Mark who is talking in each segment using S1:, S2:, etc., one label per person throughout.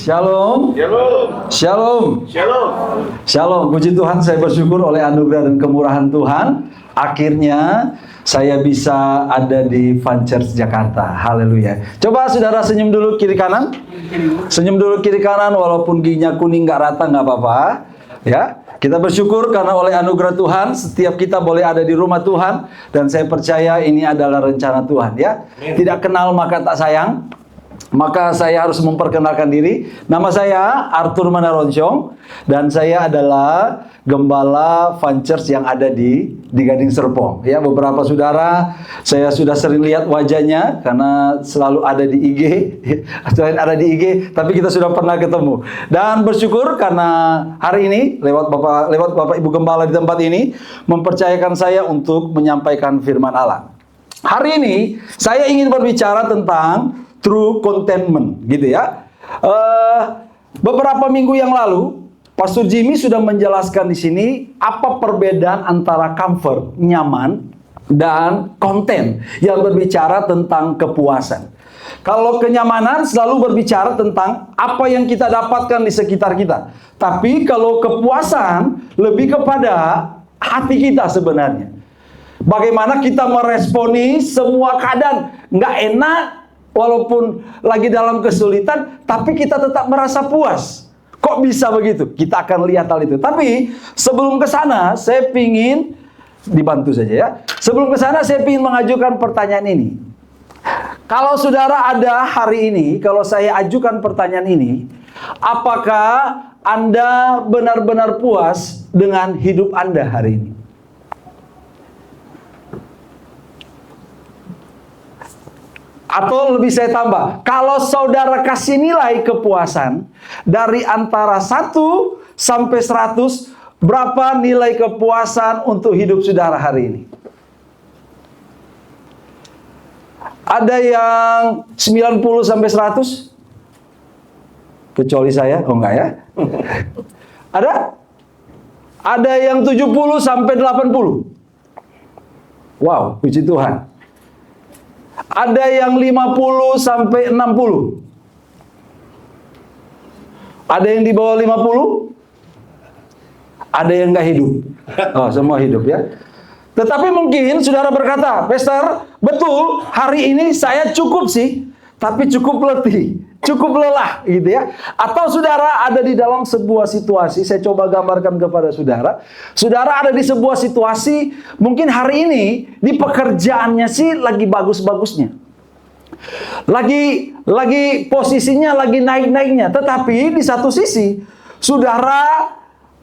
S1: Shalom.
S2: Shalom.
S1: Shalom.
S2: Shalom.
S1: Shalom. Puji Tuhan, saya bersyukur oleh anugerah dan kemurahan Tuhan. Akhirnya saya bisa ada di Fun Church Jakarta. Haleluya. Coba saudara senyum dulu kiri kanan. Senyum dulu kiri kanan, walaupun giginya kuning nggak rata nggak apa-apa. Ya, kita bersyukur karena oleh anugerah Tuhan setiap kita boleh ada di rumah Tuhan, dan saya percaya ini adalah rencana Tuhan. Ya, tidak kenal maka tak sayang. Maka saya harus memperkenalkan diri. Nama saya Arthur Manaronsyong dan saya adalah gembala Fun Church yang ada di Gading Serpong. Ya, beberapa saudara saya sudah sering lihat wajahnya karena selalu ada di IG. Selain ada di IG, tapi kita sudah pernah ketemu. Dan bersyukur karena hari ini lewat Bapak Ibu gembala di tempat ini mempercayakan saya untuk menyampaikan firman Allah. Hari ini saya ingin berbicara tentang true contentment, gitu ya. Beberapa minggu yang lalu, Pastor Jimmy sudah menjelaskan di sini apa perbedaan antara comfort, nyaman, dan content yang berbicara tentang kepuasan. Kalau kenyamanan selalu berbicara tentang apa yang kita dapatkan di sekitar kita. Tapi kalau kepuasan lebih kepada hati kita sebenarnya. Bagaimana kita meresponi semua keadaan nggak enak, walaupun lagi dalam kesulitan, tapi kita tetap merasa puas. Kok bisa begitu? Kita akan lihat hal itu. Tapi sebelum ke sana, saya ingin dibantu saja ya. Sebelum ke sana, saya ingin mengajukan pertanyaan ini. Kalau saudara ada hari ini, kalau saya ajukan pertanyaan ini, apakah Anda benar-benar puas dengan hidup Anda hari ini? Atau lebih saya tambah, kalau saudara kasih nilai kepuasan dari antara 1 sampai 100, berapa nilai kepuasan untuk hidup saudara hari ini? Ada yang 90 sampai 100? Kecuali saya? Oh enggak ya? Ada? Ada yang 70 sampai 80? Wow, puji Tuhan. Ada yang 50 sampai 60. Ada yang di bawah 50. Ada yang nggak hidup. Oh, semua hidup ya. Tetapi mungkin saudara berkata, Pastor, betul hari ini saya cukup sih, tapi cukup letih, cukup lelah gitu ya. Atau saudara ada di dalam sebuah situasi, saya coba gambarkan kepada saudara. Saudara ada di sebuah situasi, mungkin hari ini di pekerjaannya sih lagi bagus-bagusnya. Lagi posisinya lagi naik-naiknya, tetapi di satu sisi saudara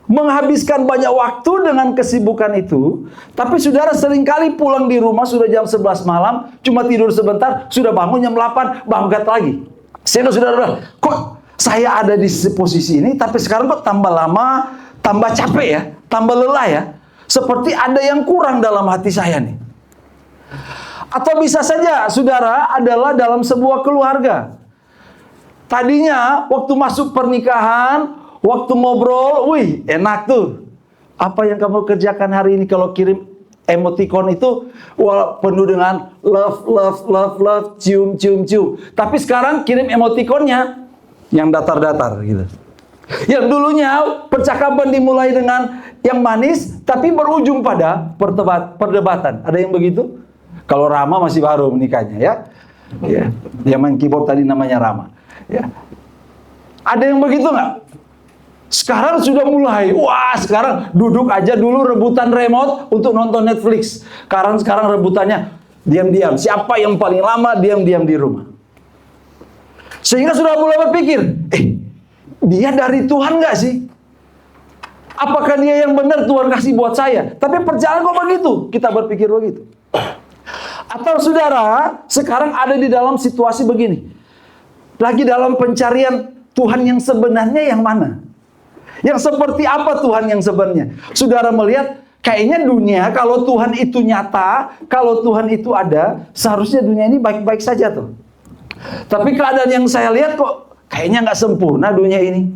S1: menghabiskan banyak waktu dengan kesibukan itu, tapi saudara seringkali pulang di rumah sudah jam 11 malam, cuma tidur sebentar, sudah bangun jam 8, bangkit lagi. Sehingga saudara, kok saya ada di posisi ini, tapi sekarang kok tambah lama, tambah capek ya, tambah lelah ya. Seperti ada yang kurang dalam hati saya nih. Atau bisa saja saudara adalah dalam sebuah keluarga. Tadinya waktu masuk pernikahan, waktu ngobrol, wih enak tuh. Apa yang kamu kerjakan hari ini? Kalau kirim emoticon itu penuh dengan love, cium. Tapi sekarang kirim emoticonnya yang datar-datar gitu. Yang dulunya percakapan dimulai dengan yang manis, tapi berujung pada perdebatan. Ada yang begitu? Kalau Rama masih baru menikahnya ya. Ya. Yang main keyboard tadi namanya Rama. Ya. Ada yang begitu nggak? Sekarang sudah mulai, wah sekarang duduk aja dulu rebutan remote untuk nonton Netflix. Sekarang rebutannya diam-diam. Siapa yang paling lama diam-diam di rumah. Sehingga sudah mulai berpikir, dia dari Tuhan nggak sih? Apakah dia yang benar Tuhan kasih buat saya? Tapi perjalanan kok begitu? Kita berpikir begitu. Atau saudara sekarang ada di dalam situasi begini. Lagi dalam pencarian Tuhan yang sebenarnya yang mana? Yang seperti apa Tuhan yang sebenarnya? Saudara melihat kayaknya dunia kalau Tuhan itu nyata, kalau Tuhan itu ada, seharusnya dunia ini baik-baik saja tuh. Tapi keadaan yang saya lihat kok kayaknya nggak sempurna dunia ini.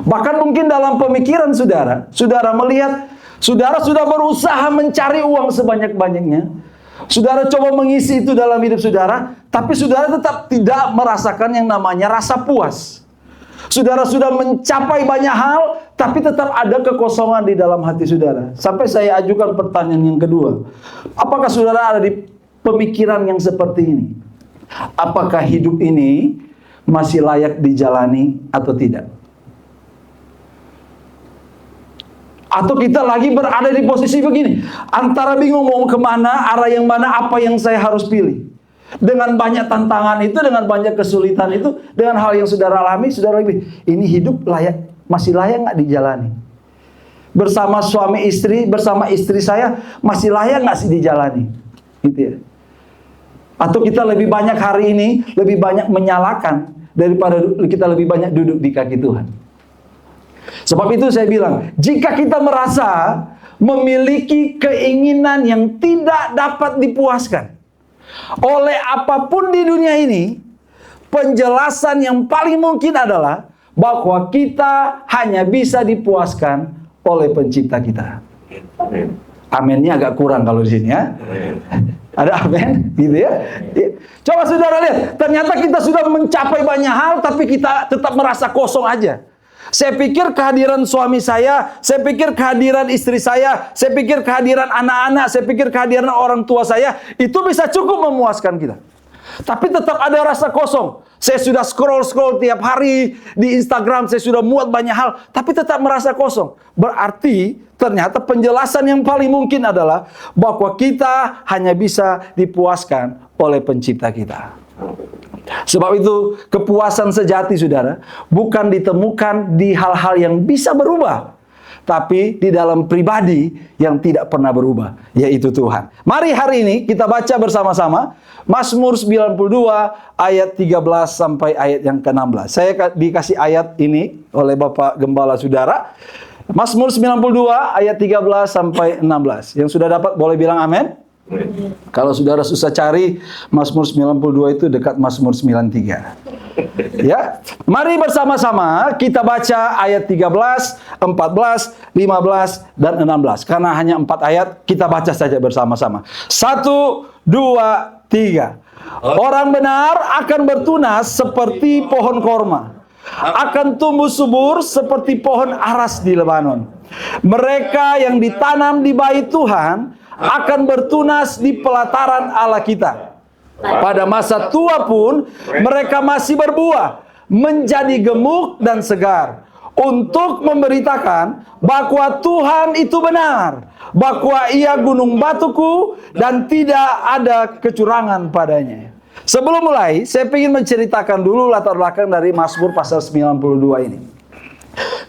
S1: Bahkan mungkin dalam pemikiran saudara melihat saudara sudah berusaha mencari uang sebanyak-banyaknya. Saudara coba mengisi itu dalam hidup saudara, tapi saudara tetap tidak merasakan yang namanya rasa puas. Saudara sudah mencapai banyak hal, tapi tetap ada kekosongan di dalam hati saudara. Sampai saya ajukan pertanyaan yang kedua. Apakah saudara ada di pemikiran yang seperti ini? Apakah hidup ini masih layak dijalani atau tidak? Atau kita lagi berada di posisi begini, antara bingung mau kemana, arah yang mana, apa yang saya harus pilih. Dengan banyak tantangan itu, dengan banyak kesulitan itu, dengan hal yang saudara alami, saudara lagi, ini hidup layak, masih layak nggak dijalani? Bersama suami istri, bersama istri saya, masih layak nggak sih dijalani? Gitu ya. Atau kita lebih banyak hari ini, lebih banyak menyalahkan, daripada kita lebih banyak duduk di kaki Tuhan. Sebab itu saya bilang, jika kita merasa memiliki keinginan yang tidak dapat dipuaskan oleh apapun di dunia ini, penjelasan yang paling mungkin adalah bahwa kita hanya bisa dipuaskan oleh pencipta kita. Amennya agak kurang kalau di sini ya. Ada amen gitu ya. Coba saudara lihat, ternyata kita sudah mencapai banyak hal, tapi kita tetap merasa kosong aja. Saya pikir kehadiran suami saya pikir kehadiran istri saya pikir kehadiran anak-anak, saya pikir kehadiran orang tua saya, itu bisa cukup memuaskan kita. Tapi tetap ada rasa kosong. Saya sudah scroll tiap hari di Instagram, saya sudah muat banyak hal, tapi tetap merasa kosong. Berarti ternyata penjelasan yang paling mungkin adalah bahwa kita hanya bisa dipuaskan oleh pencipta kita. Sebab itu kepuasan sejati saudara bukan ditemukan di hal-hal yang bisa berubah, tapi di dalam pribadi yang tidak pernah berubah, yaitu Tuhan. Mari hari ini kita baca bersama-sama Mazmur 92 ayat 13 sampai ayat yang ke-16. Saya dikasih ayat ini oleh Bapak Gembala saudara. Mazmur 92 ayat 13 sampai 16. Yang sudah dapat boleh bilang amin. Kalau saudara susah cari, Mazmur 92 itu dekat Mazmur 93. Ya, mari bersama-sama kita baca ayat 13, 14, 15, dan 16. Karena hanya 4 ayat, kita baca saja bersama-sama. 1, 2, 3. Orang benar akan bertunas seperti pohon korma, akan tumbuh subur seperti pohon aras di Lebanon. Mereka yang ditanam di bait Tuhan akan bertunas di pelataran Allah kita. Pada masa tua pun mereka masih berbuah, menjadi gemuk dan segar, untuk memberitakan bahwa Tuhan itu benar, bahwa Ia gunung batuku dan tidak ada kecurangan padanya. Sebelum mulai, saya ingin menceritakan dulu latar belakang dari Mazmur pasal 92 ini.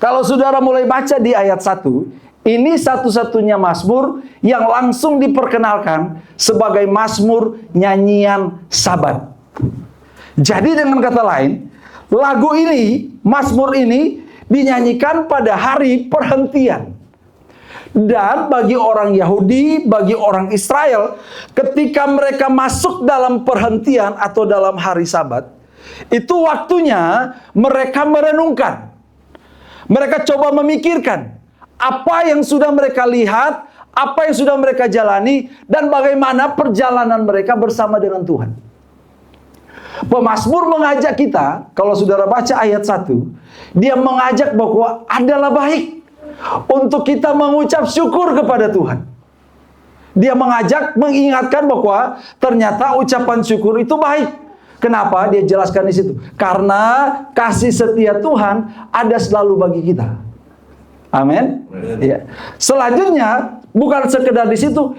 S1: Kalau saudara mulai baca di ayat 1, ini satu-satunya Mazmur yang langsung diperkenalkan sebagai Mazmur nyanyian Sabat. Jadi dengan kata lain, lagu ini, Mazmur ini dinyanyikan pada hari perhentian. Dan bagi orang Yahudi, bagi orang Israel, ketika mereka masuk dalam perhentian atau dalam hari Sabat, itu waktunya mereka merenungkan. Mereka coba memikirkan apa yang sudah mereka lihat, apa yang sudah mereka jalani, dan bagaimana perjalanan mereka bersama dengan Tuhan. Pemazmur mengajak kita, kalau saudara baca ayat 1, dia mengajak bahwa adalah baik untuk kita mengucap syukur kepada Tuhan. Dia mengajak, mengingatkan bahwa ternyata ucapan syukur itu baik. Kenapa? Dia jelaskan di situ. Karena kasih setia Tuhan ada selalu bagi kita. Amin. Ya. Selanjutnya, bukan sekedar di situ,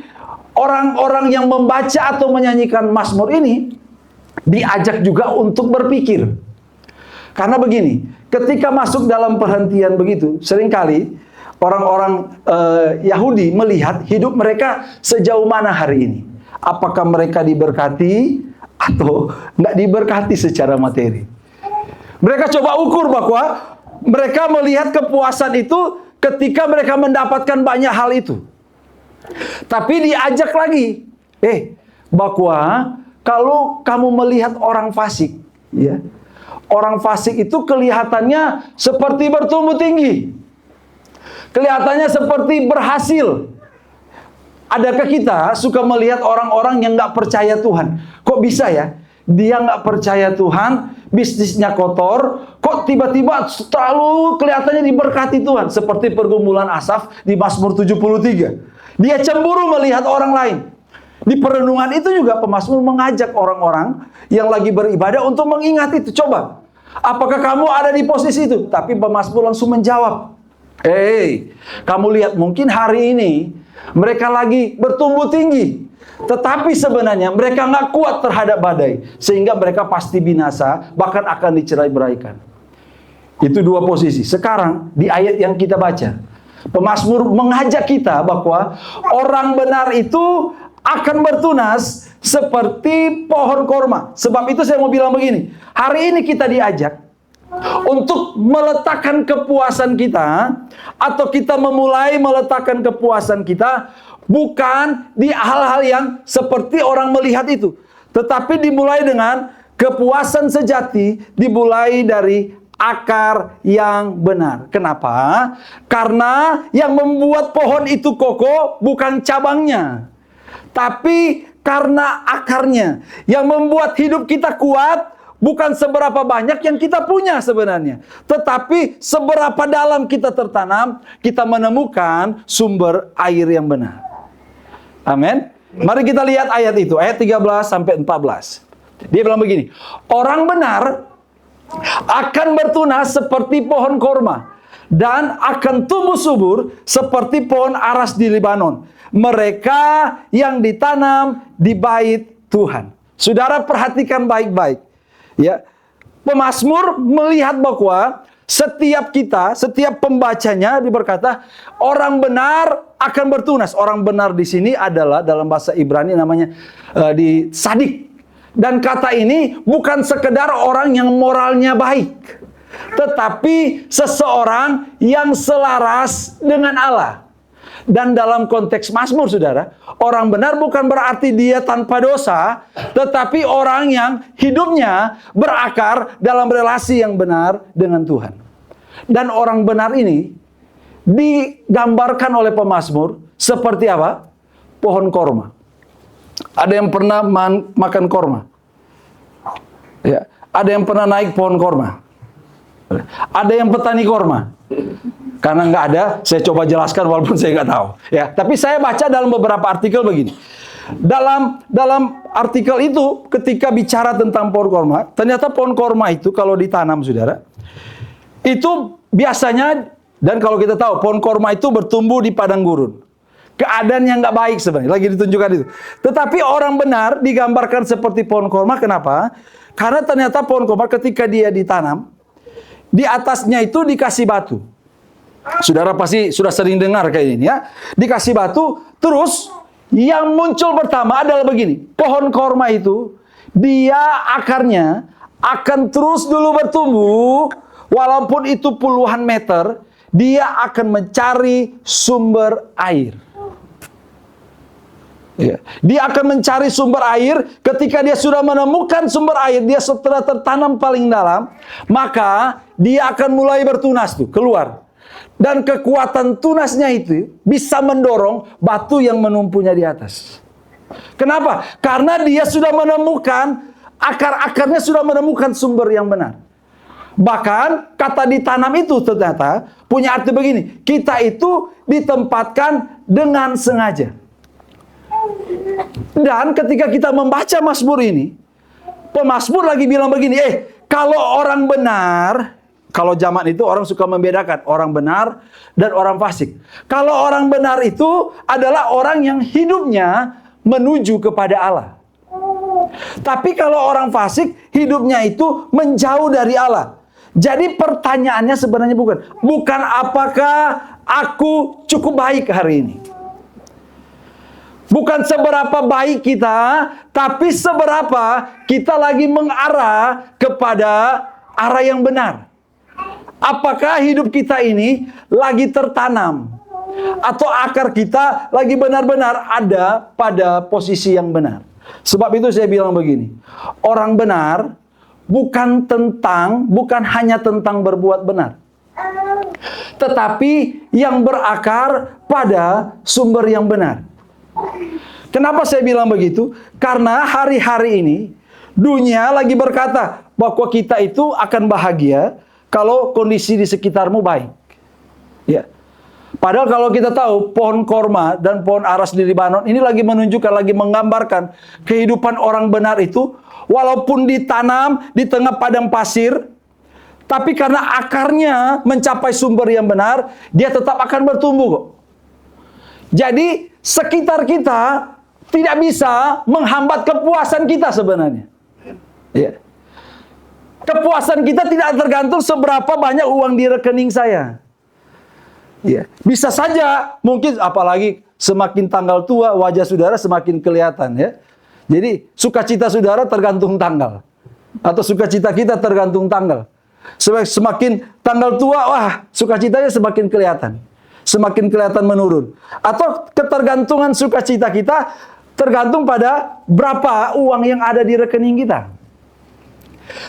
S1: orang-orang yang membaca atau menyanyikan Mazmur ini diajak juga untuk berpikir. Karena begini, ketika masuk dalam perhentian begitu, seringkali orang-orang Yahudi melihat hidup mereka sejauh mana hari ini. Apakah mereka diberkati atau nggak diberkati secara materi. Mereka coba ukur bahwa mereka melihat kepuasan itu ketika mereka mendapatkan banyak hal itu. Tapi diajak lagi, bahwa kalau kamu melihat orang fasik, ya, orang fasik itu kelihatannya seperti bertumbuh tinggi, kelihatannya seperti berhasil. Adakah kita suka melihat orang-orang yang nggak percaya Tuhan? Kok bisa ya? dia nggak percaya Tuhan, bisnisnya kotor, kok tiba-tiba terlalu kelihatannya diberkati Tuhan. Seperti pergumulan Asaf di Mazmur 73. Dia cemburu melihat orang lain. Di perenungan itu juga pemazmur mengajak orang-orang yang lagi beribadah untuk mengingat itu. Coba, apakah kamu ada di posisi itu? Tapi pemazmur langsung menjawab, kamu lihat mungkin hari ini mereka lagi bertumbuh tinggi, tetapi sebenarnya mereka nggak kuat terhadap badai, sehingga mereka pasti binasa, bahkan akan dicerai-beraikan. Itu dua posisi. Sekarang di ayat yang kita baca, pemazmur mengajak kita bahwa orang benar itu akan bertunas seperti pohon korma. Sebab itu saya mau bilang begini, hari ini kita diajak untuk meletakkan kepuasan kita, atau kita memulai meletakkan kepuasan kita bukan di hal-hal yang seperti orang melihat itu, tetapi dimulai dengan kepuasan sejati, dimulai dari akar yang benar. Kenapa? Karena yang membuat pohon itu kokoh bukan cabangnya, tapi karena akarnya. Yang membuat hidup kita kuat bukan seberapa banyak yang kita punya sebenarnya, tetapi seberapa dalam kita tertanam, kita menemukan sumber air yang benar. Amin. Mari kita lihat ayat itu, ayat 13 sampai 14. Dia bilang begini, orang benar akan bertunas seperti pohon korma dan akan tumbuh subur seperti pohon aras di Libanon. Mereka yang ditanam di bait Tuhan. Saudara perhatikan baik-baik. Ya, pemazmur melihat bahwa setiap kita, setiap pembacanya berkata, orang benar akan bertunas. Orang benar di sini adalah dalam bahasa Ibrani namanya di sadik. Dan kata ini bukan sekedar orang yang moralnya baik, tetapi seseorang yang selaras dengan Allah. Dan dalam konteks Mazmur, saudara, orang benar bukan berarti dia tanpa dosa, tetapi orang yang hidupnya berakar dalam relasi yang benar dengan Tuhan. Dan orang benar ini digambarkan oleh pemazmur seperti apa? Pohon korma. Ada yang pernah makan korma? Ya. Ada yang pernah naik pohon korma? Ada yang petani korma? Karena nggak ada, saya coba jelaskan walaupun saya nggak tahu. Ya, tapi saya baca dalam beberapa artikel begini. Dalam artikel itu, ketika bicara tentang pohon korma, ternyata pohon korma itu kalau ditanam, saudara, itu biasanya, dan kalau kita tahu, pohon korma itu bertumbuh di padang gurun. Keadaan yang nggak baik sebenarnya, lagi ditunjukkan itu. Tetapi orang benar digambarkan seperti pohon korma, kenapa? Karena ternyata pohon korma ketika dia ditanam, di atasnya itu dikasih batu. Saudara pasti sudah sering dengar kayak ini ya. Dikasih batu, terus yang muncul pertama adalah begini. Pohon korma itu, dia akarnya akan terus dulu bertumbuh, walaupun itu puluhan meter, dia akan mencari sumber air. Ya. Dia akan mencari sumber air. Ketika dia sudah menemukan sumber air, dia setelah tertanam paling dalam, maka dia akan mulai bertunas tuh, keluar. Dan kekuatan tunasnya itu bisa mendorong batu yang menumpunya di atas. Kenapa? Karena dia sudah menemukan, akar-akarnya sudah menemukan sumber yang benar. Bahkan kata ditanam itu ternyata punya arti begini. Kita itu ditempatkan dengan sengaja. Dan ketika kita membaca Mazmur ini, pemazmur lagi bilang begini, kalau orang benar, kalau zaman itu orang suka membedakan orang benar dan orang fasik. Kalau orang benar itu adalah orang yang hidupnya menuju kepada Allah. Tapi kalau orang fasik, hidupnya itu menjauh dari Allah. Jadi pertanyaannya sebenarnya bukan apakah aku cukup baik hari ini. Bukan seberapa baik kita, tapi seberapa kita lagi mengarah kepada arah yang benar. Apakah hidup kita ini lagi tertanam, atau akar kita lagi benar-benar ada pada posisi yang benar. Sebab itu saya bilang begini, orang benar bukan hanya tentang berbuat benar, tetapi yang berakar pada sumber yang benar. Kenapa saya bilang begitu? Karena hari-hari ini Dunia lagi berkata bahwa kita itu akan bahagia kalau kondisi di sekitarmu baik. Ya. Padahal kalau kita tahu pohon korma dan pohon aras di Libanon ini lagi menunjukkan, lagi menggambarkan kehidupan orang benar itu walaupun ditanam di tengah padang pasir, tapi karena akarnya mencapai sumber yang benar, dia tetap akan bertumbuh kok. Jadi sekitar kita tidak bisa menghambat kepuasan kita sebenarnya. Ya. Kepuasan kita tidak tergantung seberapa banyak uang di rekening saya. Ya. Bisa saja, mungkin apalagi semakin tanggal tua, wajah saudara semakin kelihatan ya. Jadi sukacita saudara tergantung tanggal. Atau sukacita kita tergantung tanggal. Semakin tanggal tua, wah sukacitanya semakin kelihatan. Semakin kelihatan menurun. Atau ketergantungan sukacita kita tergantung pada berapa uang yang ada di rekening kita.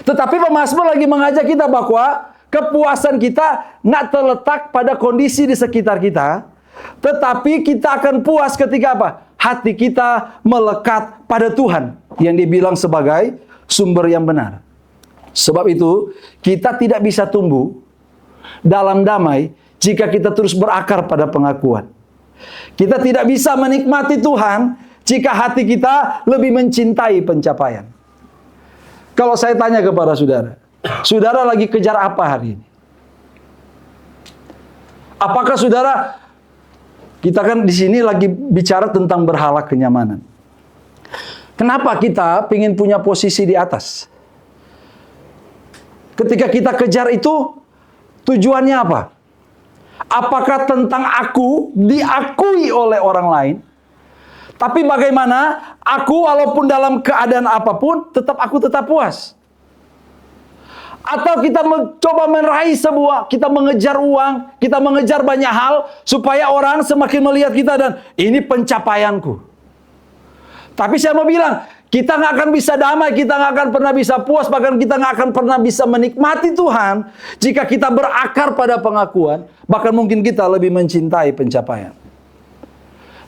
S1: Tetapi pemazmur lagi mengajak kita bahwa kepuasan kita nggak terletak pada kondisi di sekitar kita, tetapi kita akan puas ketika apa? Hati kita melekat pada Tuhan yang dibilang sebagai sumber yang benar. Sebab itu kita tidak bisa tumbuh dalam damai jika kita terus berakar pada pengakuan. Kita tidak bisa menikmati Tuhan jika hati kita lebih mencintai pencapaian. Kalau saya tanya kepada saudara, saudara lagi kejar apa hari ini? Apakah saudara, kita kan di sini lagi bicara tentang berhala kenyamanan. Kenapa kita ingin punya posisi di atas? Ketika kita kejar itu, tujuannya apa? Apakah tentang aku diakui oleh orang lain? Tapi bagaimana aku walaupun dalam keadaan apapun, aku tetap puas? Atau kita mencoba meraih kita mengejar uang, kita mengejar banyak hal, supaya orang semakin melihat kita dan ini pencapaianku. Tapi saya mau bilang, kita nggak akan bisa damai, kita nggak akan pernah bisa puas, bahkan kita nggak akan pernah bisa menikmati Tuhan jika kita berakar pada pengakuan, bahkan mungkin kita lebih mencintai pencapaian.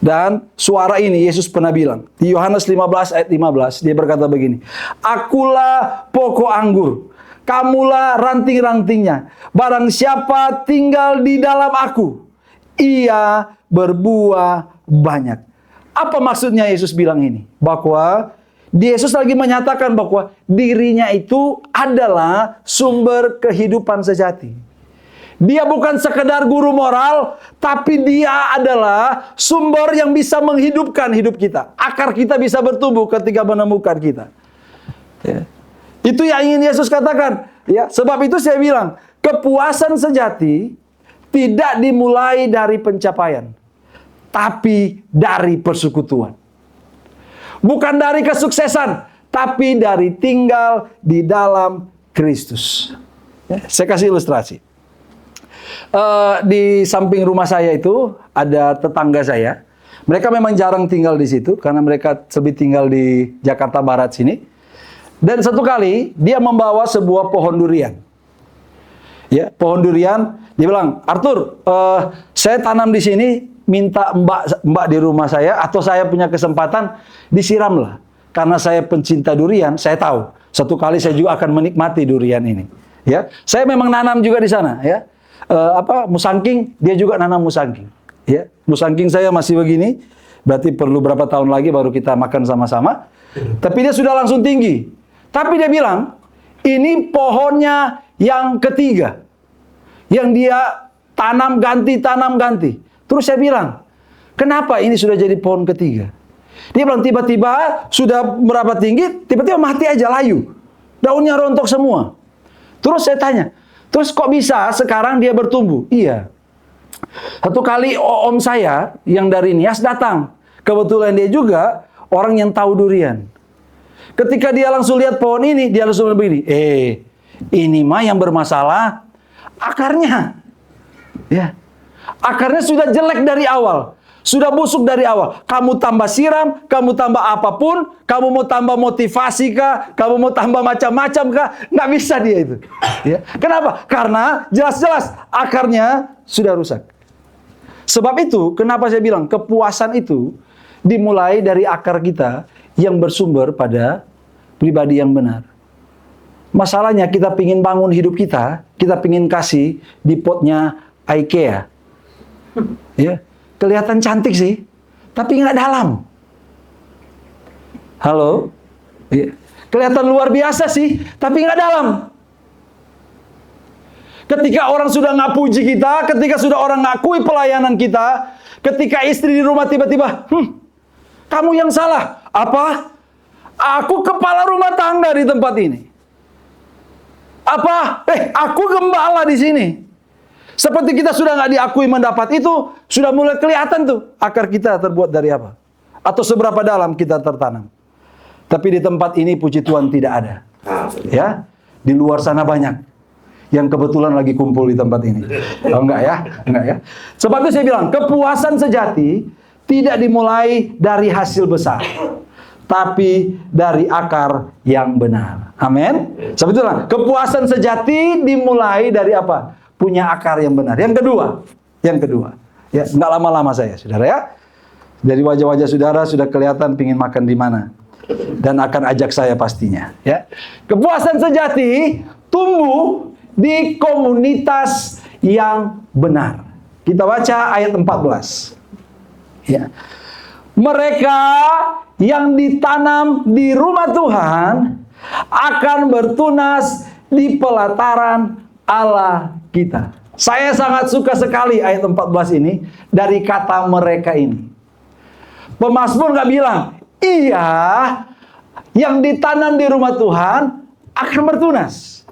S1: Dan suara ini Yesus pernah bilang di Yohanes 15 ayat 15, dia berkata begini, "Akulah pokok anggur, kamulah ranting-rantingnya. Barang siapa tinggal di dalam aku, ia berbuah banyak." Apa maksudnya Yesus bilang ini? Bahwa Yesus lagi menyatakan bahwa dirinya itu adalah sumber kehidupan sejati. Dia bukan sekedar guru moral, tapi dia adalah sumber yang bisa menghidupkan hidup kita. Akar kita bisa bertumbuh ketika menemukan kita. Ya. Itu yang ingin Yesus katakan. Ya, sebab itu saya bilang, kepuasan sejati tidak dimulai dari pencapaian, tapi dari persekutuan. Bukan dari kesuksesan, tapi dari tinggal di dalam Kristus. Ya, saya kasih ilustrasi. Di samping rumah saya itu ada tetangga saya. Mereka memang jarang tinggal di situ karena mereka lebih tinggal di Jakarta Barat sini. Dan satu kali dia membawa sebuah pohon durian. Ya, pohon durian. Dia bilang, "Arthur, saya tanam di sini, minta mbak di rumah saya atau saya punya kesempatan disiramlah. Karena saya pencinta durian, saya tahu satu kali saya juga akan menikmati durian ini." Ya, saya memang nanam juga di sana. Ya. Musangking, dia juga nanam musangking. Ya, musangking saya masih begini, berarti perlu berapa tahun lagi baru kita makan sama-sama. Tapi dia sudah langsung tinggi. Tapi dia bilang, ini pohonnya yang ketiga, yang dia tanam ganti. Terus saya bilang, kenapa ini sudah jadi pohon ketiga? Dia bilang tiba-tiba sudah berapa tinggi, tiba-tiba mati aja layu, daunnya rontok semua. Terus saya tanya, terus kok bisa sekarang dia bertumbuh? Iya. Satu kali om saya yang dari Nias datang. Kebetulan dia juga orang yang tahu durian. Ketika dia langsung lihat pohon ini, dia langsung begini, ini mah yang bermasalah akarnya. Ya. Akarnya sudah jelek dari awal. Sudah busuk dari awal. Kamu tambah siram, kamu tambah apapun, kamu mau tambah motivasi kah, kamu mau tambah macam-macam kah, nggak bisa dia itu. Ya. Kenapa? Karena jelas-jelas akarnya sudah rusak. Sebab itu, kenapa saya bilang kepuasan itu dimulai dari akar kita yang bersumber pada pribadi yang benar. Masalahnya kita pingin bangun hidup kita pingin kasih di potnya IKEA. Ya, kelihatan cantik sih, tapi nggak dalam. Halo? Ya. Kelihatan luar biasa sih, tapi nggak dalam. Ketika orang sudah nggak puji kita, ketika sudah orang ngakui pelayanan kita, ketika istri di rumah tiba-tiba, kamu yang salah. Apa? Aku kepala rumah tangga di tempat ini. Apa? Aku gembala di sini. Seperti kita sudah nggak diakui mendapat itu, sudah mulai kelihatan tuh akar kita terbuat dari apa, atau seberapa dalam kita tertanam. Tapi di tempat ini puji Tuhan tidak ada. Ya, di luar sana banyak yang kebetulan lagi kumpul di tempat ini. Oh, enggak ya. Sebab itu saya bilang, kepuasan sejati tidak dimulai dari hasil besar, tapi dari akar yang benar. Amin. Sebab itulah, kepuasan sejati dimulai dari apa? Punya akar yang benar. Yang kedua. Ya, enggak lama-lama saya, saudara ya. Dari wajah-wajah saudara sudah kelihatan pingin makan di mana. Dan akan ajak saya pastinya. Ya. Kepuasan sejati tumbuh di komunitas yang benar. Kita baca ayat 14. Ya. Mereka yang ditanam di rumah Tuhan akan bertunas di pelataran Allah kita. Saya sangat suka sekali ayat 14 ini dari kata mereka ini. Pemazmur nggak bilang, iya, yang ditanam di rumah Tuhan akan bertunas.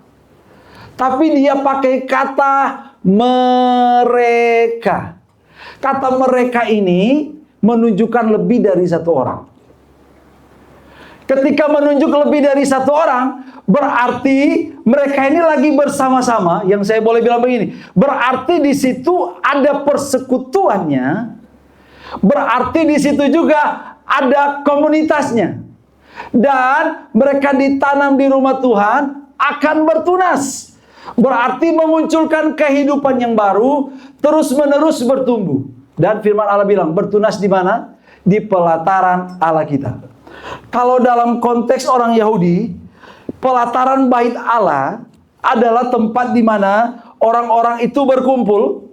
S1: Tapi dia pakai kata mereka. Kata mereka ini menunjukkan lebih dari satu orang. Ketika menunjuk lebih dari satu orang, berarti mereka ini lagi bersama-sama. Yang saya boleh bilang begini, berarti di situ ada persekutuannya. Berarti di situ juga ada komunitasnya. Dan mereka ditanam di rumah Tuhan akan bertunas. Berarti memunculkan kehidupan yang baru, terus-menerus bertumbuh. Dan firman Allah bilang, bertunas di mana? Di pelataran Allah kita. Kalau dalam konteks orang Yahudi, pelataran bait Allah adalah tempat di mana orang-orang itu berkumpul.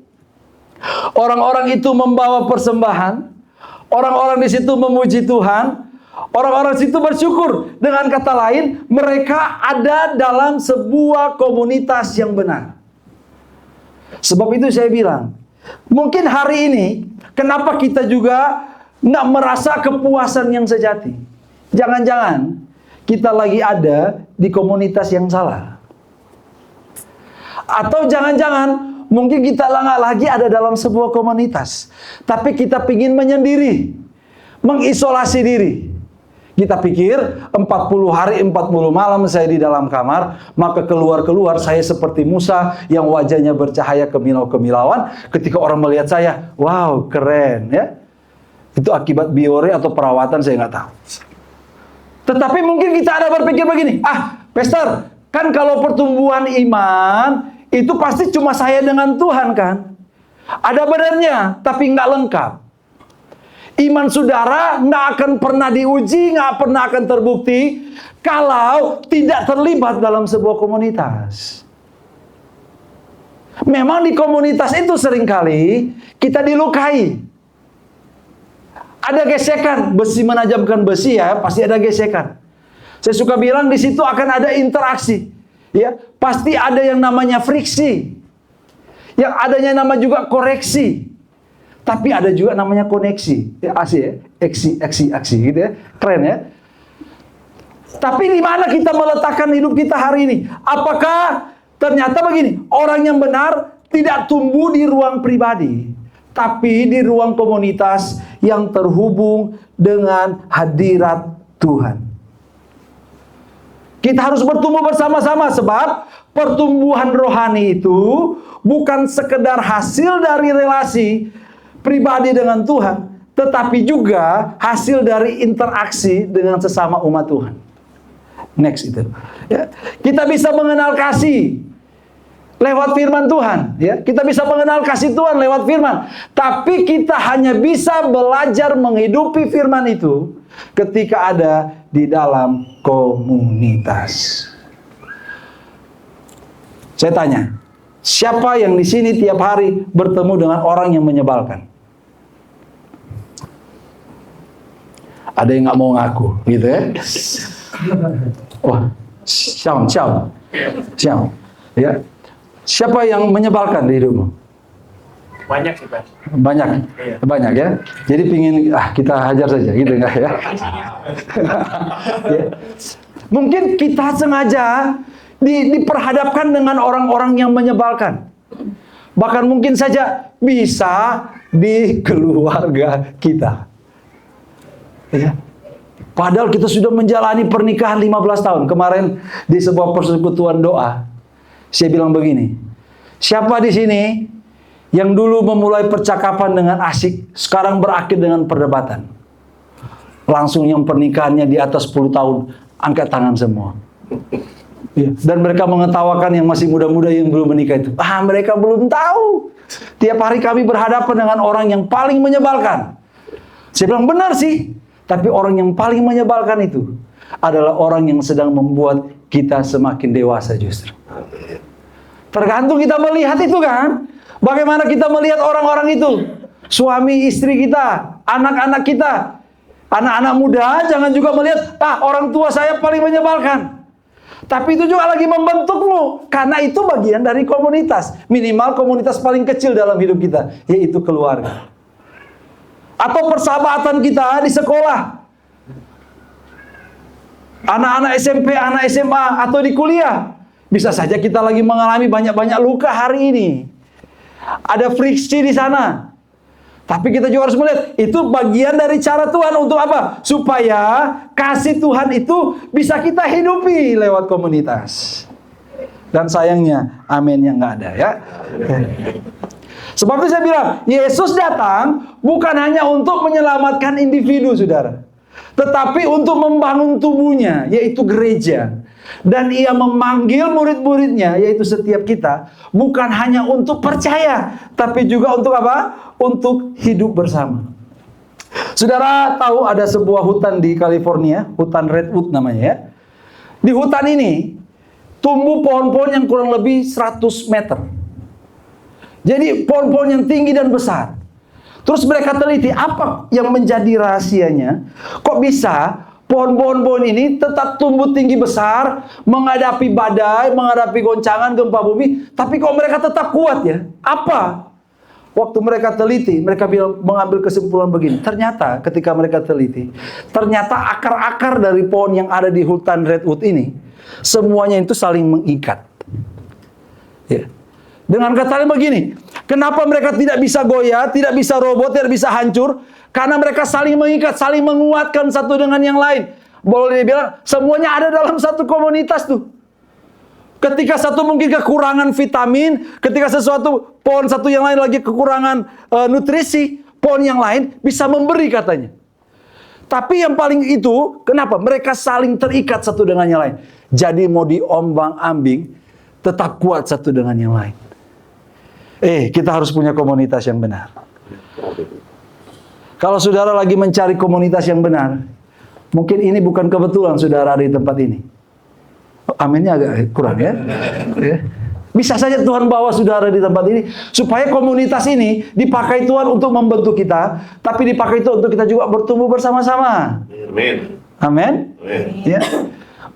S1: Orang-orang itu membawa persembahan. Orang-orang di situ memuji Tuhan. Orang-orang di situ bersyukur. Dengan kata lain, mereka ada dalam sebuah komunitas yang benar. Sebab itu saya bilang, mungkin hari ini, kenapa kita juga nggak merasa kepuasan yang sejati? Jangan-jangan kita lagi ada di komunitas yang salah. Atau jangan-jangan mungkin kita nggak lagi ada dalam sebuah komunitas, tapi kita pingin menyendiri, mengisolasi diri. Kita pikir 40 hari 40 malam saya di dalam kamar, maka keluar-keluar saya seperti Musa yang wajahnya bercahaya kemilau-kemilauan. Ketika orang melihat saya, wow, keren ya. Itu akibat biore atau perawatan, saya nggak tahu. Tetapi mungkin kita ada berpikir begini, Pastor, kan kalau pertumbuhan iman itu pasti cuma saya dengan Tuhan kan? Ada benarnya, tapi nggak lengkap. Iman saudara nggak akan pernah diuji, nggak pernah akan terbukti kalau tidak terlibat dalam sebuah komunitas. Memang di komunitas itu seringkali kita dilukai. Ada gesekan, besi menajamkan besi ya, pasti ada gesekan. Saya suka bilang di situ akan ada interaksi. Ya, pasti ada yang namanya friksi. Yang adanya nama juga koreksi. Tapi ada juga namanya koneksi. Ya, asik ya. Aksi gitu ya. Keren ya. Tapi di mana kita meletakkan hidup kita hari ini? Apakah ternyata begini, orang yang benar tidak tumbuh di ruang pribadi, tapi di ruang komunitas yang terhubung dengan hadirat Tuhan. Kita harus bertumbuh bersama-sama, sebab pertumbuhan rohani itu bukan sekedar hasil dari relasi pribadi dengan Tuhan, tetapi juga hasil dari interaksi dengan sesama umat Tuhan. Next itu. Ya. Kita bisa mengenal kasih lewat firman Tuhan. Ya. Kita bisa mengenal kasih Tuhan lewat firman. Tapi kita hanya bisa belajar menghidupi firman itu ketika ada di dalam komunitas. Saya tanya, siapa yang di sini tiap hari bertemu dengan orang yang menyebalkan? Ada yang nggak mau ngaku, gitu ya? Wah, siapa? Ya, siapa yang menyebalkan di hidupmu?
S2: Banyak sih, Pak.
S1: Banyak,
S2: Iya.
S1: Banyak ya. Jadi pingin kita hajar saja, gitu enggak ya? Ya. Mungkin kita sengaja diperhadapkan dengan orang-orang yang menyebalkan. Bahkan mungkin saja bisa di keluarga kita. Ya. Padahal kita sudah menjalani pernikahan 15 tahun. Kemarin di sebuah persekutuan doa, saya bilang begini, siapa di sini yang dulu memulai percakapan dengan asik, sekarang berakhir dengan perdebatan? Langsung yang pernikahannya di atas 10 tahun, angkat tangan semua. Ya. Dan mereka mengetawakan yang masih muda-muda yang belum menikah itu. Mereka belum tahu. Tiap hari kami berhadapan dengan orang yang paling menyebalkan. Saya bilang, benar sih. Tapi orang yang paling menyebalkan itu adalah orang yang sedang membuat kita semakin dewasa justru. Tergantung kita melihat itu kan. Bagaimana kita melihat orang-orang itu. Suami istri kita, anak-anak kita. Anak-anak muda jangan juga melihat, orang tua saya paling menyebalkan. Tapi itu juga lagi membentukmu. Karena itu bagian dari komunitas. Minimal komunitas paling kecil dalam hidup kita, yaitu keluarga. Atau persahabatan kita di sekolah. Anak-anak SMP, anak SMA, atau di kuliah. Bisa saja kita lagi mengalami banyak-banyak luka hari ini. Ada friksi di sana. Tapi kita juga harus melihat, itu bagian dari cara Tuhan untuk apa? Supaya kasih Tuhan itu bisa kita hidupi lewat komunitas. Dan sayangnya, aminnya nggak ada ya. Sebab itu saya bilang, Yesus datang bukan hanya untuk menyelamatkan individu, saudara. Tetapi untuk membangun tubuhnya, yaitu gereja. Dan ia memanggil murid-muridnya, yaitu setiap kita, bukan hanya untuk percaya, tapi juga untuk apa? Untuk hidup bersama. Saudara tahu ada sebuah hutan di California, hutan Redwood namanya ya. Di hutan ini, tumbuh pohon-pohon yang kurang lebih 100 meter. Jadi pohon-pohon yang tinggi dan besar. Terus mereka teliti apa yang menjadi rahasianya. Kok bisa pohon-pohon ini tetap tumbuh tinggi besar, menghadapi badai, menghadapi goncangan gempa bumi, tapi kok mereka tetap kuat ya? Apa? Waktu mereka teliti, mereka mengambil kesimpulan begini. Ternyata ketika mereka teliti, ternyata akar-akar dari pohon yang ada di hutan Redwood ini, semuanya itu saling mengikat. Ya. Dengan kata lain begini, kenapa mereka tidak bisa goyah, tidak bisa roboh, tidak bisa hancur? Karena mereka saling mengikat, saling menguatkan satu dengan yang lain. Boleh dibilang, semuanya ada dalam satu komunitas tuh. Ketika satu mungkin kekurangan vitamin, ketika sesuatu, pohon satu yang lain lagi kekurangan nutrisi, pohon yang lain bisa memberi katanya. Tapi yang paling itu, kenapa? Mereka saling terikat satu dengan yang lain. Jadi mau diombang-ambing, tetap kuat satu dengan yang lain. Kita harus punya komunitas yang benar. Kalau saudara lagi mencari komunitas yang benar, mungkin ini bukan kebetulan saudara ada di tempat ini. Aminnya agak kurang ya. Bisa saja Tuhan bawa saudara di tempat ini supaya komunitas ini dipakai Tuhan untuk membentuk kita, tapi dipakai itu untuk kita juga bertumbuh bersama-sama.
S2: Amin.
S1: Amin. Ya.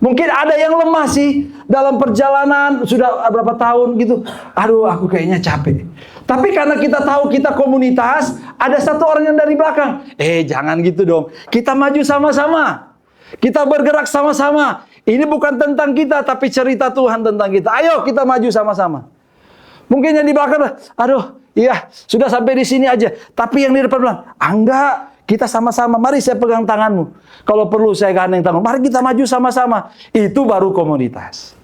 S1: Mungkin ada yang lemah sih dalam perjalanan sudah berapa tahun gitu. Aduh, aku kayaknya capek. Tapi karena kita tahu kita komunitas, ada satu orang yang dari belakang. Jangan gitu dong. Kita maju sama-sama. Kita bergerak sama-sama. Ini bukan tentang kita, tapi cerita Tuhan tentang kita. Ayo kita maju sama-sama. Mungkin yang di belakang, aduh, iya, sudah sampai di sini aja. Tapi yang di depan bilang, enggak. Kita sama-sama, mari saya pegang tanganmu. Kalau perlu saya gandeng tanganmu. Mari kita maju sama-sama. Itu baru komunitas.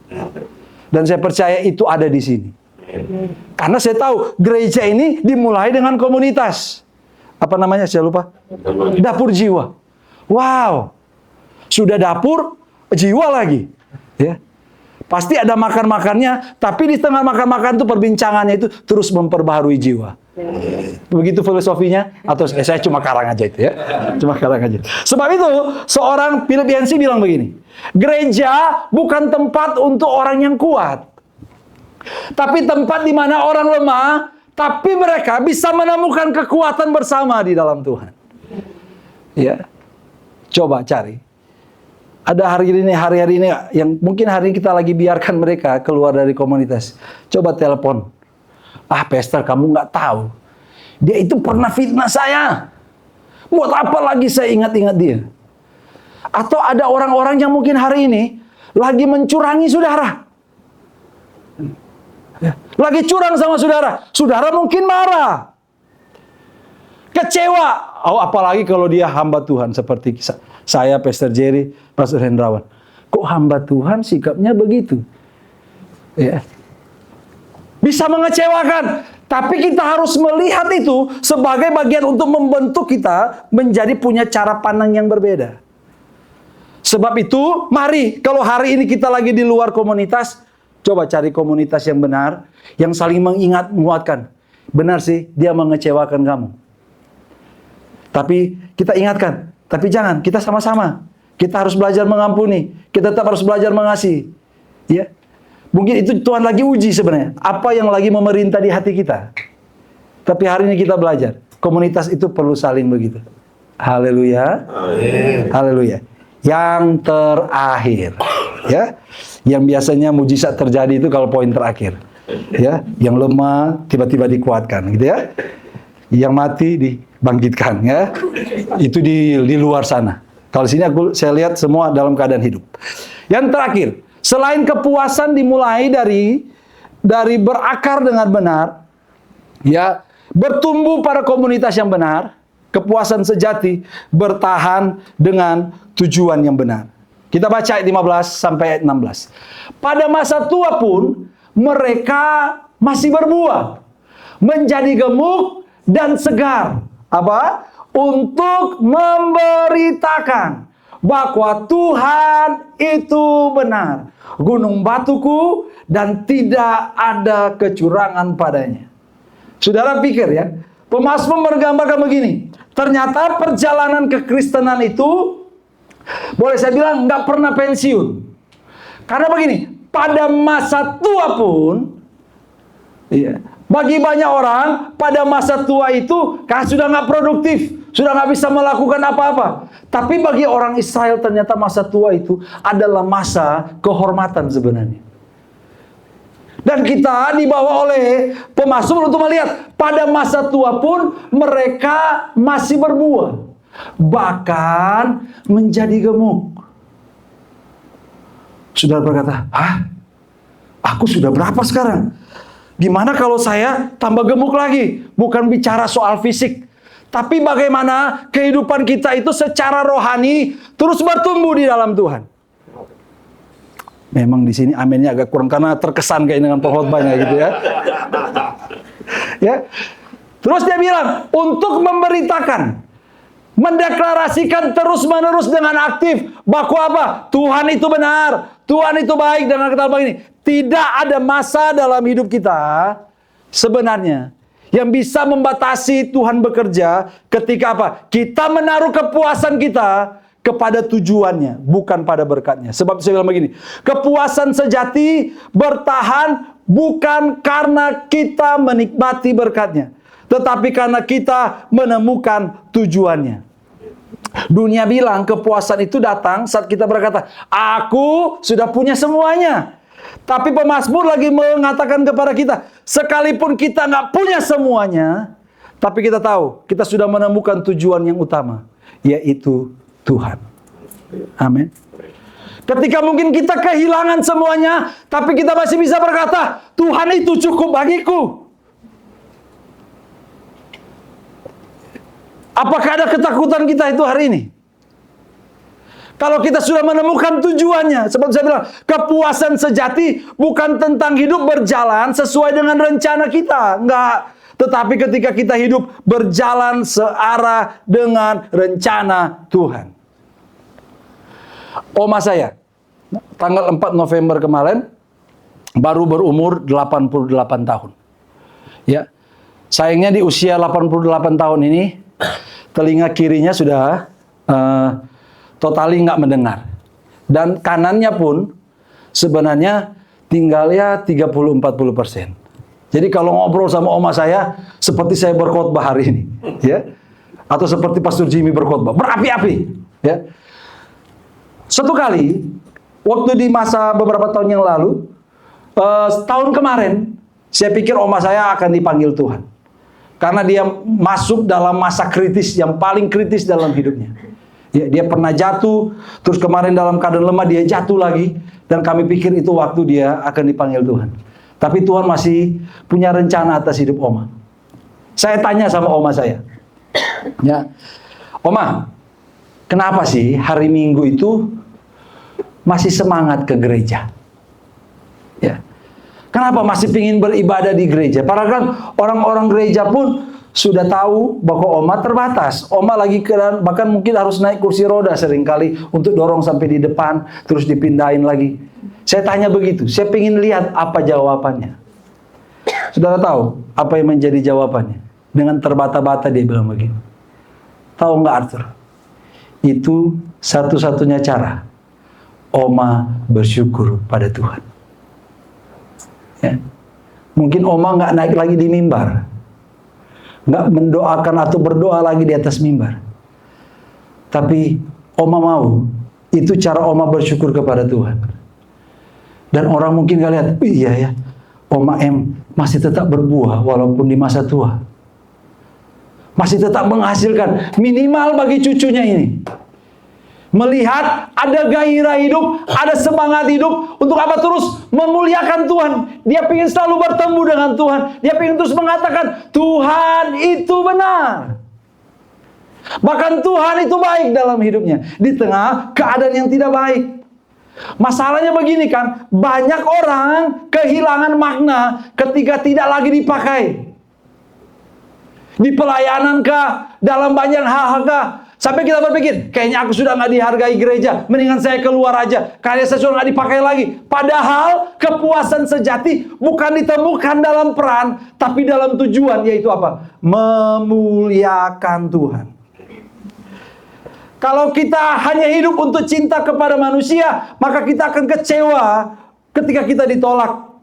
S1: Dan saya percaya itu ada di sini. Karena saya tahu gereja ini dimulai dengan komunitas. Apa namanya? Saya lupa. Dapur jiwa. Wow. Sudah dapur jiwa lagi. Ya. Pasti ada makan-makannya, tapi di tengah makan-makan itu perbincangannya itu terus memperbaharui jiwa. Begitu filosofinya, atau saya cuma karang aja itu ya. Cuma karang aja. Sebab itu, seorang Philip Yancey bilang begini, gereja bukan tempat untuk orang yang kuat, tapi tempat di mana orang lemah, tapi mereka bisa menemukan kekuatan bersama di dalam Tuhan. Ya, coba cari. Ada hari-hari ini yang mungkin hari ini kita lagi biarkan mereka keluar dari komunitas. Coba telepon. Pastor, kamu nggak tahu. Dia itu pernah fitnah saya. Buat apa lagi saya ingat-ingat dia? Atau ada orang-orang yang mungkin hari ini lagi mencurangi saudara. Lagi curang sama saudara. Saudara mungkin marah. Kecewa. Apalagi kalau dia hamba Tuhan seperti saya, Pastor Jerry, Pastor Hendrawan. Kok hamba Tuhan sikapnya begitu? Ya. Bisa mengecewakan. Tapi kita harus melihat itu sebagai bagian untuk membentuk kita menjadi punya cara pandang yang berbeda. Sebab itu, mari kalau hari ini kita lagi di luar komunitas, coba cari komunitas yang benar, yang saling menguatkan. Benar sih, dia mengecewakan kamu. Tapi kita ingatkan, tapi jangan, kita sama-sama. Kita harus belajar mengampuni, kita tetap harus belajar mengasihi. Ya. Mungkin itu Tuhan lagi uji sebenarnya, apa yang lagi memerintah di hati kita. Tapi hari ini kita belajar, komunitas itu perlu saling begitu. Haleluya. Haleluya. Yang terakhir, ya. Yang biasanya mujizat terjadi itu kalau poin terakhir. Ya, yang lemah tiba-tiba dikuatkan gitu ya. Yang mati dibangkitkan ya. Itu di luar sana. Kalau sini saya lihat semua dalam keadaan hidup. Yang terakhir, selain kepuasan dimulai dari berakar dengan benar, ya, bertumbuh pada komunitas yang benar, kepuasan sejati bertahan dengan tujuan yang benar. Kita baca ayat 15 sampai ayat 16. Pada masa tua pun mereka masih berbuah, menjadi gemuk dan segar. Apa? Untuk memberitakan bahwa Tuhan itu benar, gunung batuku, dan tidak ada kecurangan padanya. Saudara pikir ya, pemazmur menggambarkan begini, ternyata perjalanan kekristenan itu, boleh saya bilang, nggak pernah pensiun. Karena begini, pada masa tua pun, iya, bagi banyak orang, pada masa tua itu, kan sudah nggak produktif, sudah nggak bisa melakukan apa-apa. Tapi bagi orang Israel ternyata masa tua itu adalah masa kehormatan sebenarnya. Dan kita dibawa oleh pemazmur untuk melihat, pada masa tua pun mereka masih berbuah. Bahkan menjadi gemuk. Saudara berkata, aku sudah berapa sekarang? Gimana kalau saya tambah gemuk lagi? Bukan bicara soal fisik, tapi bagaimana kehidupan kita itu secara rohani terus bertumbuh di dalam Tuhan. Memang di sini amennya agak kurang karena terkesan kayak dengan pengkhotbahnya gitu ya. Ya. Terus dia bilang, untuk memberitakan, mendeklarasikan terus-menerus dengan aktif bahwa apa? Tuhan itu benar, Tuhan itu baik. Dengan kata begini, tidak ada masa dalam hidup kita sebenarnya yang bisa membatasi Tuhan bekerja ketika apa? Kita menaruh kepuasan kita kepada tujuannya, bukan pada berkatnya. Sebab saya bilang begini, kepuasan sejati bertahan bukan karena kita menikmati berkatnya, tetapi karena kita menemukan tujuannya. Dunia bilang kepuasan itu datang saat kita berkata, aku sudah punya semuanya. Tapi pemazmur lagi mengatakan kepada kita, sekalipun kita nggak punya semuanya, tapi kita tahu, kita sudah menemukan tujuan yang utama, yaitu Tuhan. Amin. Ketika mungkin kita kehilangan semuanya, tapi kita masih bisa berkata, Tuhan itu cukup bagiku. Apakah ada ketakutan kita itu hari ini? Kalau kita sudah menemukan tujuannya, seperti saya bilang, kepuasan sejati bukan tentang hidup berjalan sesuai dengan rencana kita. Enggak. Tetapi ketika kita hidup berjalan searah dengan rencana Tuhan. Oma saya, tanggal 4 November kemarin, baru berumur 88 tahun. Ya. Sayangnya di usia 88 tahun ini, telinga kirinya sudah totali nggak mendengar. Dan kanannya pun sebenarnya tinggal ya 30-40%. Jadi kalau ngobrol sama oma saya, seperti saya berkhotbah hari ini. Ya. Atau seperti Pastor Jimmy berkhotbah, berapi-api. Ya. Satu kali, waktu di masa beberapa tahun yang lalu, tahun kemarin, saya pikir oma saya akan dipanggil Tuhan. Karena dia masuk dalam masa kritis yang paling kritis dalam hidupnya. Ya, dia pernah jatuh, terus kemarin dalam keadaan lemah dia jatuh lagi, dan kami pikir itu waktu dia akan dipanggil Tuhan. Tapi Tuhan masih punya rencana atas hidup oma. Saya tanya sama oma saya, ya, Oma, kenapa sih hari Minggu itu masih semangat ke gereja? Ya. Kenapa masih ingin beribadah di gereja? Padahal kan orang-orang gereja pun sudah tahu bahwa oma terbatas. Oma lagi bahkan mungkin harus naik kursi roda seringkali untuk dorong sampai di depan, terus dipindahin lagi. Saya tanya begitu. Saya ingin lihat apa jawabannya. Saudara tahu apa yang menjadi jawabannya? Dengan terbata-bata dia bilang begini. Tahu nggak Arthur? Itu satu-satunya cara oma bersyukur pada Tuhan. Ya. Mungkin oma nggak naik lagi di mimbar, nggak mendoakan atau berdoa lagi di atas mimbar, tapi oma mau itu cara oma bersyukur kepada Tuhan. Dan orang mungkin gak lihat, iya ya, oma M masih tetap berbuah walaupun di masa tua, masih tetap menghasilkan minimal bagi cucunya ini. Melihat ada gairah hidup, ada semangat hidup untuk apa? Terus memuliakan Tuhan. Dia ingin selalu bertemu dengan Tuhan. Dia ingin terus mengatakan Tuhan itu benar. Bahkan Tuhan itu baik dalam hidupnya di tengah keadaan yang tidak baik. Masalahnya begini kan, banyak orang kehilangan makna ketika tidak lagi dipakai. Di pelayanan kah, dalam banyak hal kah, sampai kita berpikir, kayaknya aku sudah nggak dihargai gereja, mendingan saya keluar aja, kayaknya saya sudah nggak dipakai lagi. Padahal kepuasan sejati bukan ditemukan dalam peran, tapi dalam tujuan, yaitu apa? Memuliakan Tuhan. Kalau kita hanya hidup untuk cinta kepada manusia, maka kita akan kecewa ketika kita ditolak.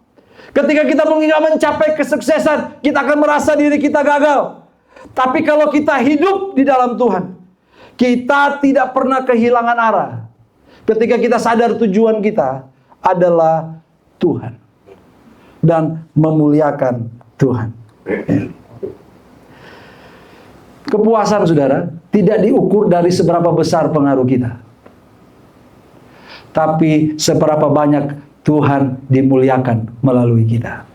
S1: Ketika kita mengingat mencapai kesuksesan, kita akan merasa diri kita gagal. Tapi kalau kita hidup di dalam Tuhan, kita tidak pernah kehilangan arah. Ketika kita sadar tujuan kita adalah Tuhan dan memuliakan Tuhan. Kepuasan, saudara, tidak diukur dari seberapa besar pengaruh kita, tapi seberapa banyak Tuhan dimuliakan melalui kita.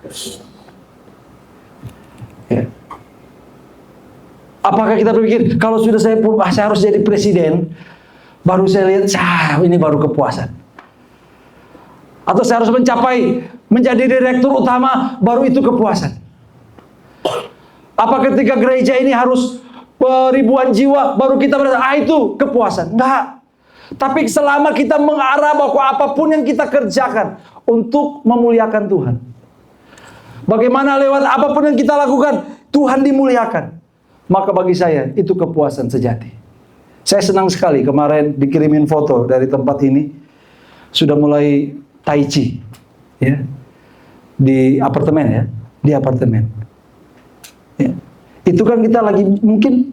S1: Ya. Apakah kita berpikir, kalau sudah saya harus jadi presiden, baru saya lihat, ini baru kepuasan. Atau saya harus menjadi direktur utama, baru itu kepuasan. Apa ketika gereja ini harus ribuan jiwa, baru kita merasa, itu kepuasan? Enggak. Tapi selama kita mengarah bahwa apapun yang kita kerjakan untuk memuliakan Tuhan, bagaimana lewat apapun yang kita lakukan, Tuhan dimuliakan, maka bagi saya itu kepuasan sejati. Saya senang sekali kemarin dikirimin foto dari tempat ini, sudah mulai tai chi, ya, di apartemen ya, di apartemen. Ya. Itu kan kita lagi, mungkin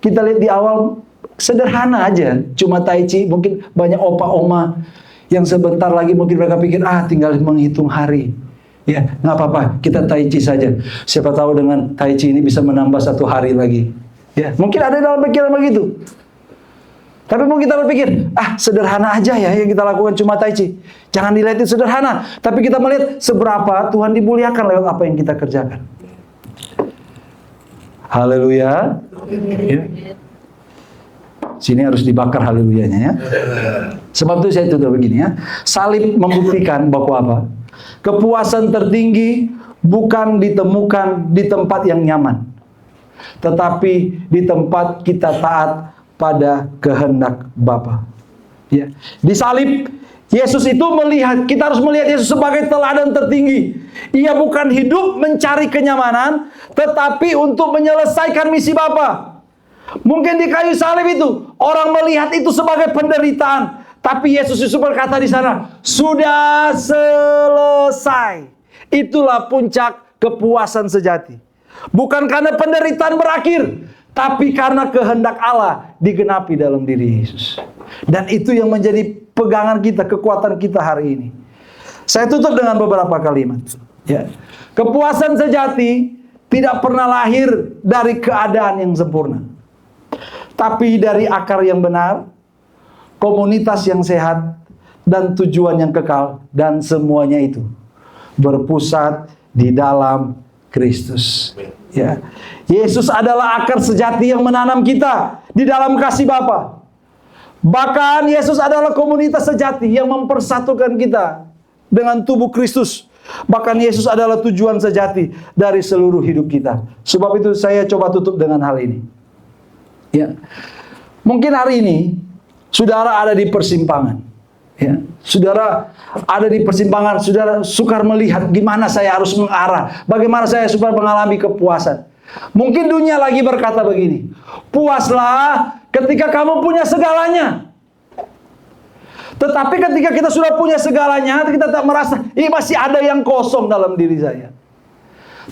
S1: kita lihat di awal sederhana aja, cuma tai chi, mungkin banyak opa-oma yang sebentar lagi mungkin mereka pikir, tinggal menghitung hari. Ya, nggak apa-apa, kita tai chi saja. Siapa tahu dengan tai chi ini bisa menambah 1 hari lagi. Ya, mungkin ada dalam pikiran begitu. Tapi mungkin kita berpikir, sederhana aja ya yang kita lakukan, cuma tai chi. Jangan dilihat itu sederhana, tapi kita melihat seberapa Tuhan dimuliakan lewat apa yang kita kerjakan. Haleluya. Ya. Sini harus dibakar haleluyanya ya. Sebab itu saya tutup begini ya. Salib membuktikan bahwa apa? Kepuasan tertinggi bukan ditemukan di tempat yang nyaman, tetapi di tempat kita taat pada kehendak Bapa. Ya. Di salib Yesus itu kita harus melihat Yesus sebagai teladan tertinggi. Ia bukan hidup mencari kenyamanan, tetapi untuk menyelesaikan misi Bapa. Mungkin di kayu salib itu, orang melihat itu sebagai penderitaan. Tapi Yesus berkata di sana, sudah selesai. Itulah puncak kepuasan sejati. Bukan karena penderitaan berakhir, tapi karena kehendak Allah digenapi dalam diri Yesus. Dan itu yang menjadi pegangan kita, kekuatan kita hari ini. Saya tutup dengan beberapa kalimat. Ya. Kepuasan sejati tidak pernah lahir dari keadaan yang sempurna, tapi dari akar yang benar, komunitas yang sehat, dan tujuan yang kekal. Dan semuanya itu berpusat di dalam Kristus. Ya. Yesus adalah akar sejati yang menanam kita di dalam kasih Bapa. Bahkan Yesus adalah komunitas sejati yang mempersatukan kita dengan tubuh Kristus. Bahkan Yesus adalah tujuan sejati dari seluruh hidup kita. Sebab itu saya coba tutup dengan hal ini. Ya. Mungkin hari ini saudara ada di persimpangan. Ya. Saudara ada di persimpangan, saudara sukar melihat gimana saya harus mengarah, bagaimana saya supaya mengalami kepuasan. Mungkin dunia lagi berkata begini, puaslah ketika kamu punya segalanya. Tetapi ketika kita sudah punya segalanya, kita tak merasa, masih ada yang kosong dalam diri saya.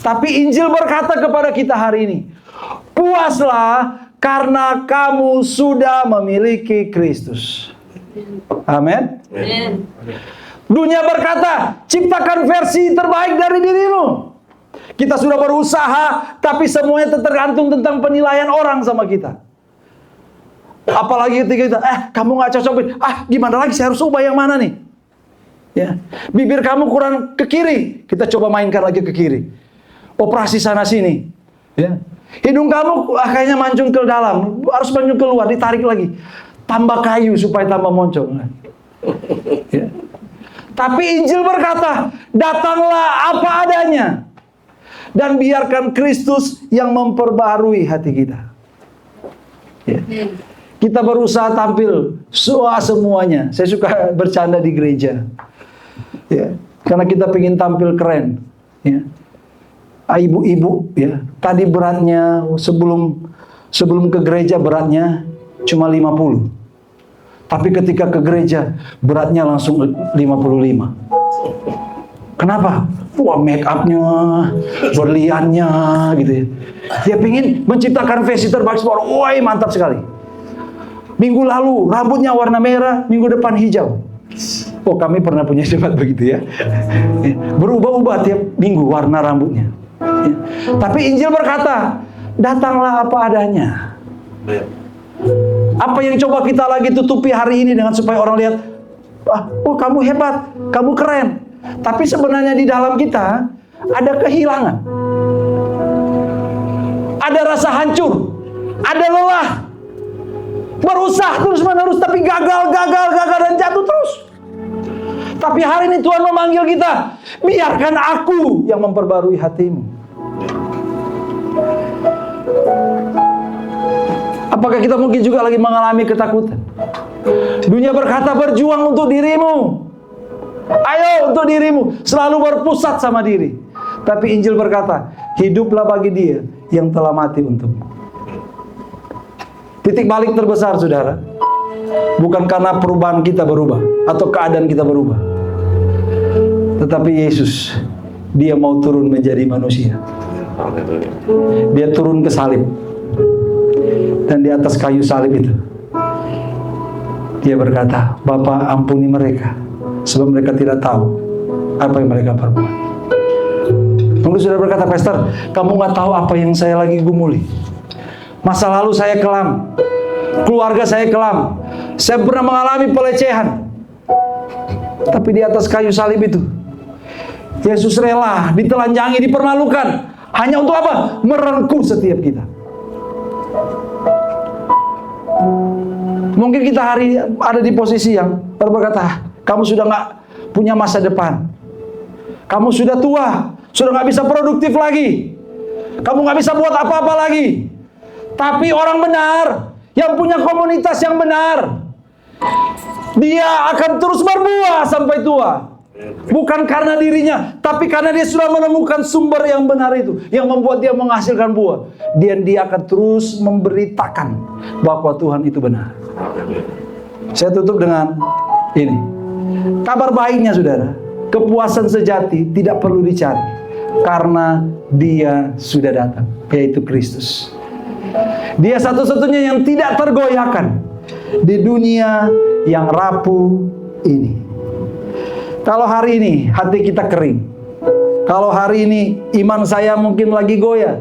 S1: Tapi Injil berkata kepada kita hari ini, puaslah karena kamu sudah memiliki Kristus. Amin. Dunia berkata, ciptakan versi terbaik dari dirimu. Kita sudah berusaha, tapi semuanya tergantung tentang penilaian orang sama kita. Apalagi ketika kita, kamu gak cocok, gimana lagi, saya harus ubah yang mana nih? Ya, bibir kamu kurang ke kiri, kita coba mainkan lagi ke kiri. Operasi sana sini. Ya. Hidung kamu kayaknya mancung ke dalam, harus mancung keluar, ditarik lagi. Tambah kayu supaya tambah moncong. Ya. Tapi Injil berkata, datanglah apa adanya. Dan biarkan Kristus yang memperbarui hati kita. Ya. Kita berusaha tampil semuanya. Saya suka bercanda di gereja. Ya. Karena kita pengen tampil keren. Ya. Ibu-ibu, ya. Tadi beratnya sebelum ke gereja beratnya cuma 50. Tapi ketika ke gereja beratnya langsung 55. Kenapa? Wah, make up-nya, berliannya gitu ya. Dia pengen menciptakan versi terbaik semua. Wah, mantap sekali. Minggu lalu rambutnya warna merah, minggu depan hijau. Oh, kami pernah punya jemaat begitu ya. Berubah-ubah tiap minggu warna rambutnya. Ya. Tapi Injil berkata, datanglah apa adanya. Apa yang coba kita lagi tutupi hari ini dengan supaya orang lihat, oh kamu hebat, kamu keren. Tapi sebenarnya di dalam kita ada kehilangan. Ada rasa hancur, ada lelah. Berusaha terus-menerus tapi gagal dan jatuh terus. Tapi hari ini Tuhan memanggil kita, biarkan aku yang memperbarui hatimu. Apakah kita mungkin juga lagi mengalami ketakutan? Dunia berkata berjuang untuk dirimu. Ayo untuk dirimu. Selalu berpusat sama diri. Tapi Injil berkata, hiduplah bagi Dia yang telah mati untukmu. Titik balik terbesar, saudara, bukan karena perubahan kita berubah atau keadaan kita berubah, tetapi Yesus, Dia mau turun menjadi manusia. Dia turun ke salib. Dan di atas kayu salib itu Dia berkata, Bapa, ampuni mereka, sebab mereka tidak tahu apa yang mereka perbuat. Mungkin sudah berkata, Pastor, kamu gak tahu apa yang saya lagi gumuli. Masa lalu saya kelam, keluarga saya kelam, saya pernah mengalami pelecehan. Tapi di atas kayu salib itu Yesus rela ditelanjangi, dipermalukan, hanya untuk apa? Merengkuh setiap kita. Mungkin kita hari ada di posisi yang berkata, kamu sudah gak punya masa depan, kamu sudah tua, sudah gak bisa produktif lagi, kamu gak bisa buat apa-apa lagi. Tapi orang benar, yang punya komunitas yang benar, Dia akan terus berbuah sampai tua. Bukan karena dirinya, tapi karena dia sudah menemukan sumber yang benar itu, yang membuat dia menghasilkan buah. Dan dia akan terus memberitakan bahwa Tuhan itu benar. Saya tutup dengan ini. Kabar baiknya saudara, kepuasan sejati tidak perlu dicari, karena dia sudah datang, yaitu Kristus. Dia satu-satunya yang tidak tergoyahkan di dunia yang rapuh ini. Kalau hari ini hati kita kering, kalau hari ini iman saya mungkin lagi goyah,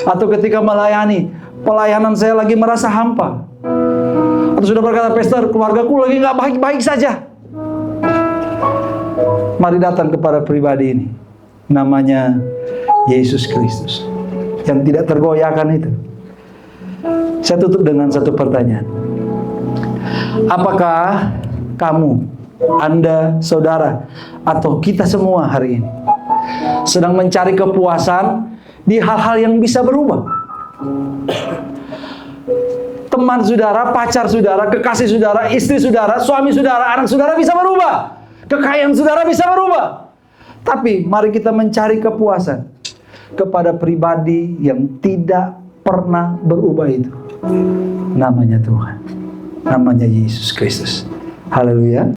S1: atau ketika melayani, pelayanan saya lagi merasa hampa, atau sudah berkata, pastor, keluargaku lagi nggak baik-baik saja. Mari datang kepada pribadi ini, namanya Yesus Kristus, yang tidak tergoyahkan itu. Saya tutup dengan satu pertanyaan. Apakah kamu, Anda, saudara, atau kita semua hari ini sedang mencari kepuasan di hal-hal yang bisa berubah? Teman saudara, pacar saudara, kekasih saudara, istri saudara, suami saudara, anak saudara bisa berubah. Kekayaan saudara bisa berubah. Tapi mari kita mencari kepuasan kepada pribadi yang tidak pernah berubah itu. Namanya Tuhan. Namanya Yesus Kristus. Haleluya.